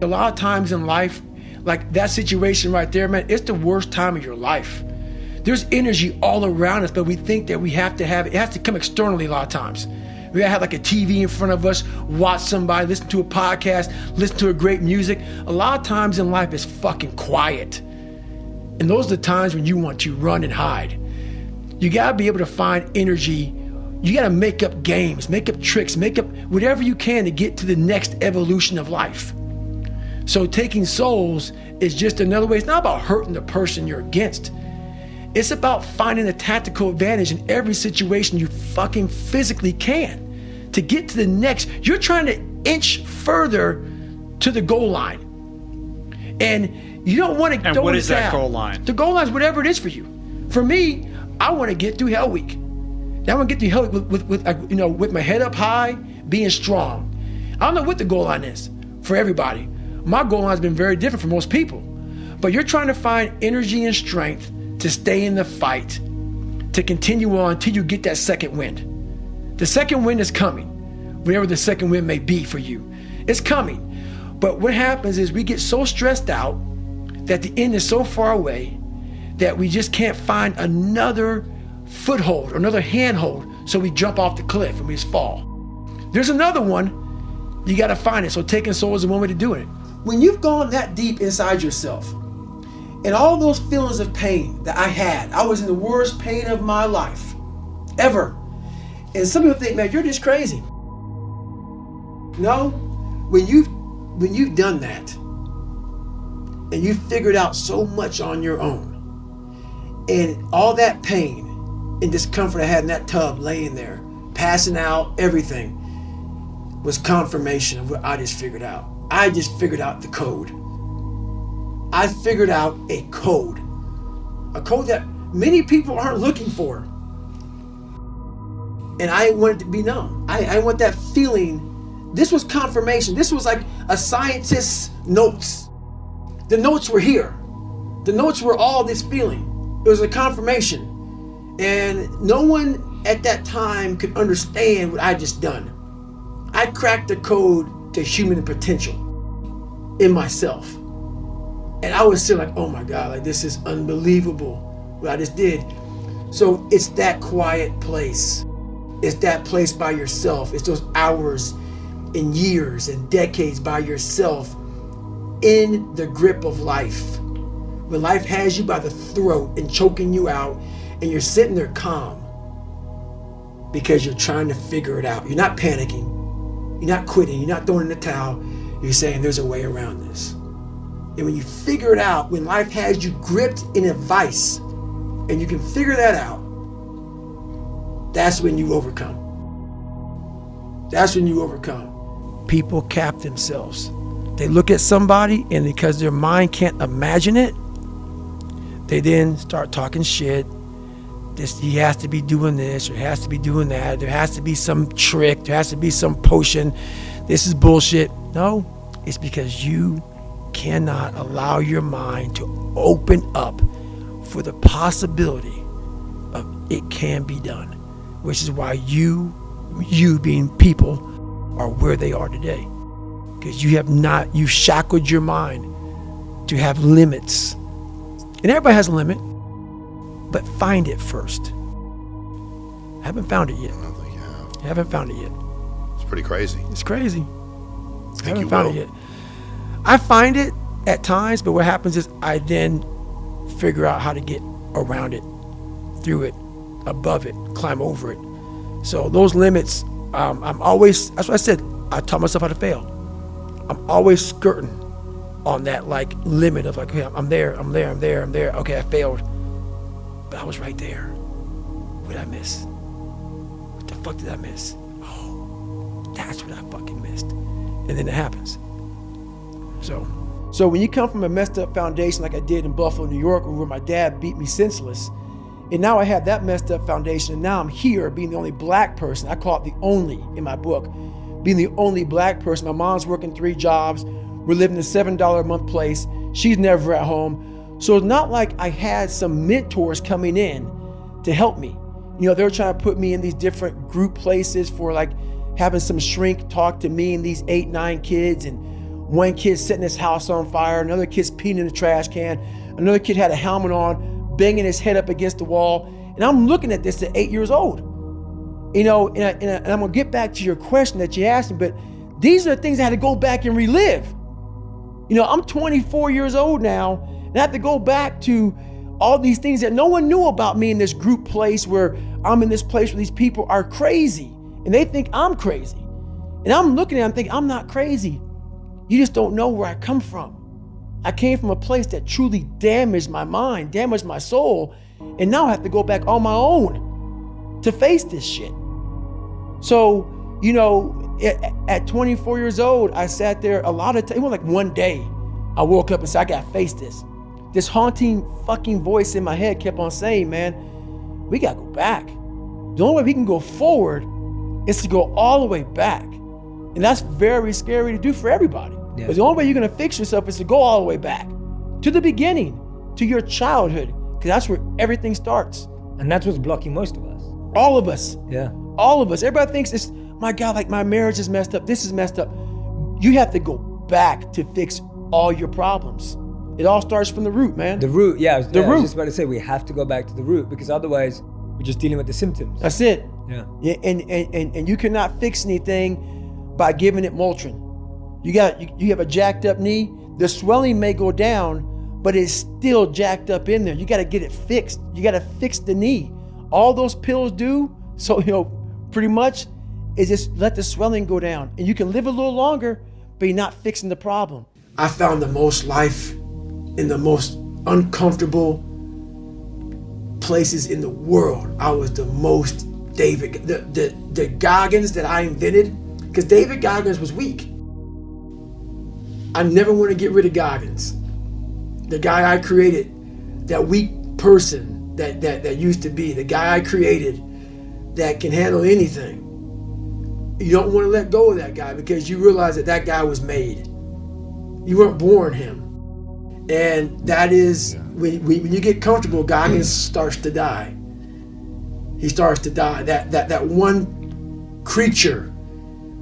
A lot of times in life, like that situation right there, man, it's the worst time of your life. There's energy all around us, but we think that we have to have it. It has to come externally a lot of times. We gotta have like a TV in front of us, watch somebody, listen to a podcast, listen to a great music. A lot of times in life, it's fucking quiet. And those are the times when you want to run and hide. You gotta be able to find energy. You gotta make up games, make up tricks, make up whatever you can to get to the next evolution of life. So taking souls is just another way. It's not about hurting the person you're against. It's about finding a tactical advantage in every situation you fucking physically can to get to the next. You're trying to inch further to the goal line. And you don't want to go. And what is that goal line? The goal line is whatever it is for you. For me, I want to get through Hell Week. I want to get through Hell Week with my head up high, being strong. I don't know what the goal line is for everybody. My goal line has been very different for most people. But you're trying to find energy and strength to stay in the fight, to continue on until you get that second wind. The second wind is coming, whatever the second wind may be for you. It's coming. But what happens is we get so stressed out that the end is so far away that we just can't find another foothold or another handhold, so we jump off the cliff and we just fall. There's another one, you gotta find it. So taking souls is one way to do it. When you've gone that deep inside yourself, and all those feelings of pain that I had, I was in the worst pain of my life, ever. And some people think, man, you're just crazy. No, when you've done that, and you've figured out so much on your own, and all that pain and discomfort I had in that tub, laying there, passing out, everything, was confirmation of what I just figured out. I just figured out the code. I figured out a code that many people aren't looking for. And I want it to be known. I want that feeling. This was confirmation. This was like a scientist's notes. The notes were here. The notes were all this feeling. It was a confirmation. And no one at that time could understand what I just done. I cracked the code to human potential in myself. And I was still like, oh my God, like this is unbelievable what I just did. So it's that quiet place. It's that place by yourself. It's those hours and years and decades by yourself in the grip of life. When life has you by the throat and choking you out, and you're sitting there calm because you're trying to figure it out. You're not panicking. You're not quitting. You're not throwing in the towel. You're saying there's a way around this. And when you figure it out, when life has you gripped in a vice, and you can figure that out, that's when you overcome. That's when you overcome. People cap themselves. They look at somebody, and because their mind can't imagine it, they then start talking shit. He has to be doing this, or he has to be doing that. There has to be some trick. There has to be some potion. This is bullshit. No, it's because you cannot allow your mind to open up for the possibility of it can be done, which is why you being people are where they are today, because you shackled your mind to have limits. And everybody has a limit, but find it first. I haven't found it yet. I don't think you have. I haven't found it yet. It's pretty crazy. It's crazy. I haven't you found will? it yet. I find it at times, but what happens is I then figure out how to get around it, through it, above it, climb over it. So those limits, I'm always, that's what I said, I taught myself how to fail. I'm always skirting on that like limit of like, okay, I'm there. Okay, I failed. But I was right there. What did I miss? What the fuck did I miss? Oh, that's what I fucking missed. And then it happens. So when you come from a messed up foundation like I did in Buffalo, New York, where my dad beat me senseless, and now I have that messed up foundation, and now I'm here being the only black person. I call it the only in my book, being the only black person. My mom's working 3 jobs. We're living in a $7 a month place. She's never at home. So it's not like I had some mentors coming in to help me. You know, they're trying to put me in these different group places for like having some shrink talk to me and these 8, 9 kids and one kid setting his house on fire, another kid's peeing in the trash can, another kid had a helmet on, banging his head up against the wall. And I'm looking at this at 8 years old. You know, and I'm gonna get back to your question that you asked me, but these are the things I had to go back and relive. You know, I'm 24 years old now, and I have to go back to all these things that no one knew about me in this group place where I'm in this place where these people are crazy and they think I'm crazy. And I'm looking at them thinking, I'm not crazy. You just don't know where I come from. I came from a place that truly damaged my mind, damaged my soul, and now I have to go back on my own to face this shit. So, you know, at 24 years old, I sat there a lot of times. It was like one day I woke up and said, I gotta face this. This haunting fucking voice in my head kept on saying, man, we gotta go back. The only way we can go forward is to go all the way back. And that's very scary to do for everybody. Yeah. But the only way you're gonna fix yourself is to go all the way back to the beginning, to your childhood, because that's where everything starts. And that's what's blocking most of us. All of us. Yeah. All of us. Everybody thinks it's, my God, like my marriage is messed up. This is messed up. You have to go back to fix all your problems. It all starts from the root, man. The root, yeah. The root. I was just about to say, we have to go back to the root because otherwise we're just dealing with the symptoms. That's it. Yeah. And you cannot fix anything by giving it Motrin. You have a jacked up knee. The swelling may go down, but it's still jacked up in there. You got to get it fixed. You got to fix the knee. All those pills do, so, you know, pretty much is just let the swelling go down. And you can live a little longer, but you're not fixing the problem. I found the most life in the most uncomfortable places in the world. I was the most David, the Goggins that I invented, because David Goggins was weak. I never want to get rid of Goggins. The guy I created, that weak person that used to be, the guy I created that can handle anything. You don't want to let go of that guy because you realize that guy was made. You weren't born him. And that is, when you get comfortable, Goggins starts to die. He starts to die. That one creature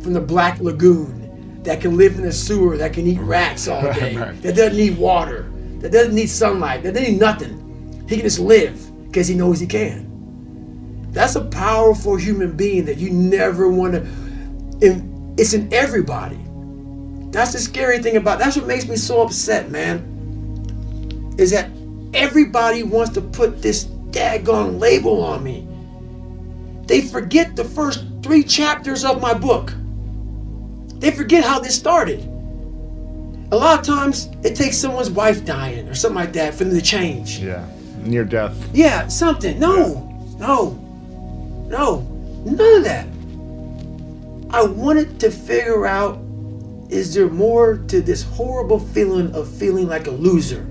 from the Black Lagoon that can live in a sewer, that can eat rats all day, Right. that doesn't need water, that doesn't need sunlight, that doesn't need nothing. He can just live because he knows he can. That's a powerful human being that you never want to, it's in everybody. That's the scary thing about, that's what makes me so upset, man, is that everybody wants to put this daggone label on me. They forget the first 3 chapters of my book. They forget how this started. A lot of times it takes someone's wife dying or something like that for them to change. Yeah. Near death. Yeah, something. No, none of that. I wanted to figure out, is there more to this horrible feeling of feeling like a loser?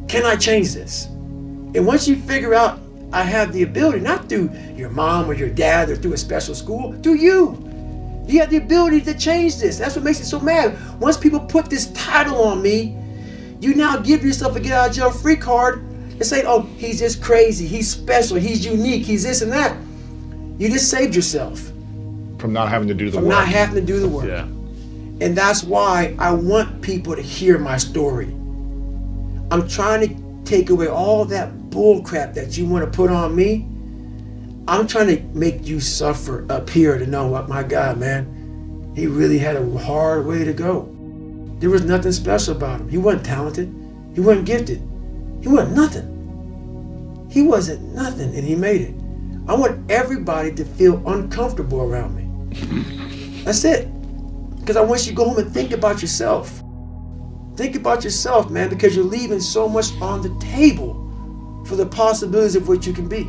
Can I change this? And once you figure out I have the ability, not through your mom or your dad or through a special school, through you. You have the ability to change this. That's what makes it so mad. Once people put this title on me, you now give yourself a get out of jail free card and say, oh, he's just crazy, he's special, he's unique, he's this and that. You just saved yourself. From not having to do the work. From not having to do the work. Yeah. And that's why I want people to hear my story. I'm trying to take away all that bull crap that you want to put on me. I'm trying to make you suffer up here to know what, my God, man, he really had a hard way to go. There was nothing special about him. He wasn't talented. He wasn't gifted. He wasn't nothing. He wasn't nothing, and he made it. I want everybody to feel uncomfortable around me. That's it. Because I want you to go home and think about yourself. Think about yourself, man, because you're leaving so much on the table for the possibilities of what you can be.